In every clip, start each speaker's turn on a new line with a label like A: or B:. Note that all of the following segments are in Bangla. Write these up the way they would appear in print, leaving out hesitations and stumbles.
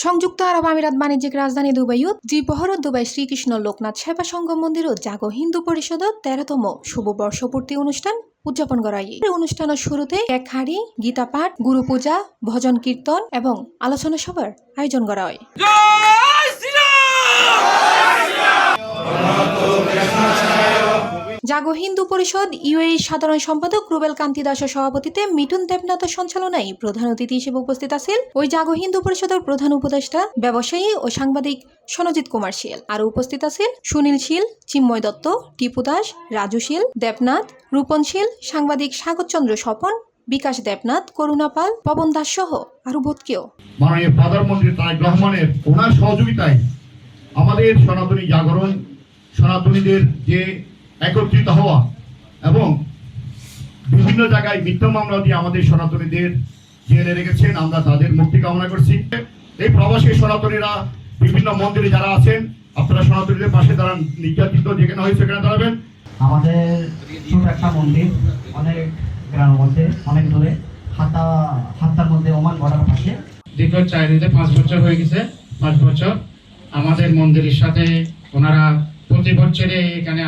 A: সংযুক্ত আরব আমিরাত বাণিজ্যিক রাজধানী দুবাইত দ্বিপ্রহরত দুবাই শ্রীকৃষ্ণ লোকনাথ সেবা সংঘ মন্দিরত জাগো হিন্দু পরিষদত 13তম শুভ বর্ষপূর্তি অনুষ্ঠান উদযাপন করা হয়। এই অনুষ্ঠানের শুরুতে এক হাড়ি গীতা পাঠ, গুরু পূজা, ভজন কীর্তন এবং আলোচনা সভার আয়োজন করা হয়। জাগো হিন্দু পরিষদ ইউএই সাধারণ সম্পাদক রুবেল কান্তি দাসের সভাপতিতে মিঠুন দেবনাথের সঞ্চালনায় প্রধান অতিথি হিসেবে উপস্থিত আছেন ওই জাগো হিন্দু পরিষদের প্রধান উপদেষ্টা ব্যবসায়ী ও সাংবাদিক সনজিৎ কুমার শীল। আর উপস্থিত আছেন সুনীল শীল, চিন্ময় দত্ত, টিপু দাস, রাজু শীল, দেবনাথ, রূপন শীল, সাংবাদিক স্বাগত চন্দ্র স্বপন, বিকাশ দেবনাথ, করুণা পাল, পবন দাস সহ আরো বোধ কেউ।
B: মাননীয় প্রধানমন্ত্রী তারেক রহমানের ওনার সহযোগিতায় আমাদের সনাতনী জাগরণ, সনাতনীদের যে একত্রিত হওয়া এবং বিভিন্ন জায়গায় মিথ্যা মামলা দিয়ে আমাদের সনাতনীদের জেলে রেখেছেন, আমরা তাদের মুক্তি কামনা করছি। এই প্রবাসী সনাতনীরা বিভিন্ন মন্দিরে যারা আছেন, আপনারা সনাতনীদের পাশে দাঁড়ান, নির্যাতিত যেখানে হয়েছে সেখানে দাঁড়াবেন।
C: আমাদের ছোট একটা মন্দির, অনেক গ্রামের মধ্যে, অনেক দূরে, হাতার মধ্যে ওমান বর্ডার পাশে।
D: দীর্ঘ 5 বছর হয়ে গেছে। 5 বছর আমাদের মন্দিরের সাথে ওনারা প্রতি বছরে এখানে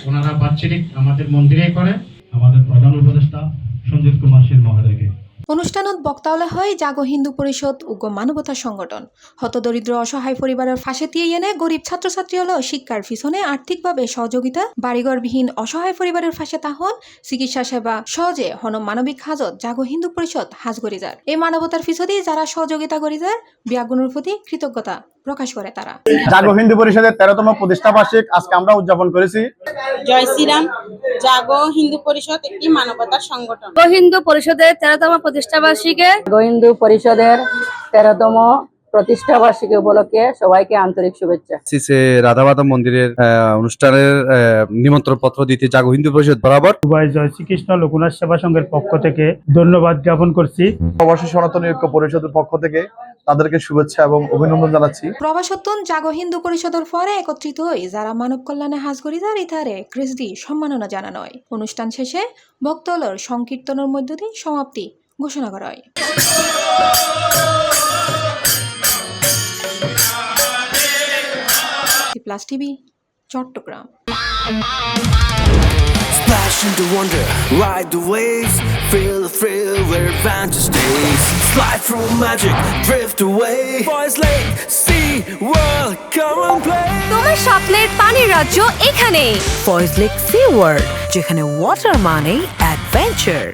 D: ওনারা বাৎসরিক আমাদের মন্দিরে করে।
B: আমাদের প্রধান উপদেষ্টা সঞ্জিত কুমার শীল মহোদয়কে
A: অনুষ্ঠানত বক্তাওলা হয় জাগো হিন্দু পরিষদ উগ্র মানবতা সংগঠন হতদরিদ্র অসহায় পরিবারের ফাঁসে দিয়ে এনে গরিব ছাত্রছাত্রী হলো শিক্ষার পিছনে আর্থিকভাবে সহযোগিতা, বাড়িঘরবিহীন অসহায় পরিবারের ফাঁসে তাহন চিকিৎসা সেবা সহজে হন মানবিক হাজত জাগো হিন্দু পরিষদ হাজ গরিজার। এই মানবতার পিছনে যারা সহযোগিতা করিজার বিয়াগুণের প্রতি কৃতজ্ঞতা প্রকাশ করে তারা।
E: জাগো হিন্দু পরিষদের 13তম প্রতিষ্ঠা বার্ষিক আজকে আমরা উদযাপন করেছি।
F: জয় শ্রীরাম। জাগো হিন্দু পরিষদ একটি মানবতার সংগঠন।
G: জাগো হিন্দু পরিষদের 13তম প্রতিষ্ঠা বার্ষিকে
H: জাগো হিন্দু পরিষদের 13তম প্রতিষ্ঠা বার্ষিকী উপলক্ষে সবাইকে আন্তরিক শুভেচ্ছা।
I: রাধামাধব মন্দিরের অনুষ্ঠানের নিমন্ত্রণ পত্র দিতে জাগো হিন্দু পরিষদ বরাবর
J: দুবাই জয় শ্রীকৃষ্ণ লোকনাথ সেবা সংঘের পক্ষ থেকে ধন্যবাদ জ্ঞাপন করছি।
E: প্রবাসী সনাতনী ঐক্য পরিষদের পক্ষ থেকে তাদেরকে শুভেচ্ছা এবং অভিনন্দন জানাচ্ছি।
A: প্রবাসোত্তন জাগো হিন্দু পরিষদের পরে একত্রিত হয়ে যারা মানব কল্যাণে হাজ গরিজার ইতারে ক্রেসডি সম্মাননা জানানো হয়। অনুষ্ঠান শেষে ভক্তলর সংকীর্তনের মধ্য দিয়ে সমাপ্তি ঘোষণা করা হয়। Plus TV, Chattogram.
K: Splash into wonder, ride the waves, feel the thrill where adventure stays. Slide through magic, drift away. Boys Lake, sea world, come and play.
G: তোমার স্বপ্নের পানির রাজ্য এখানে, ফয়েজ লেক সি ওয়ার্ল্ড, যেখানে ওয়াটার মানে অ্যাডভেঞ্চার।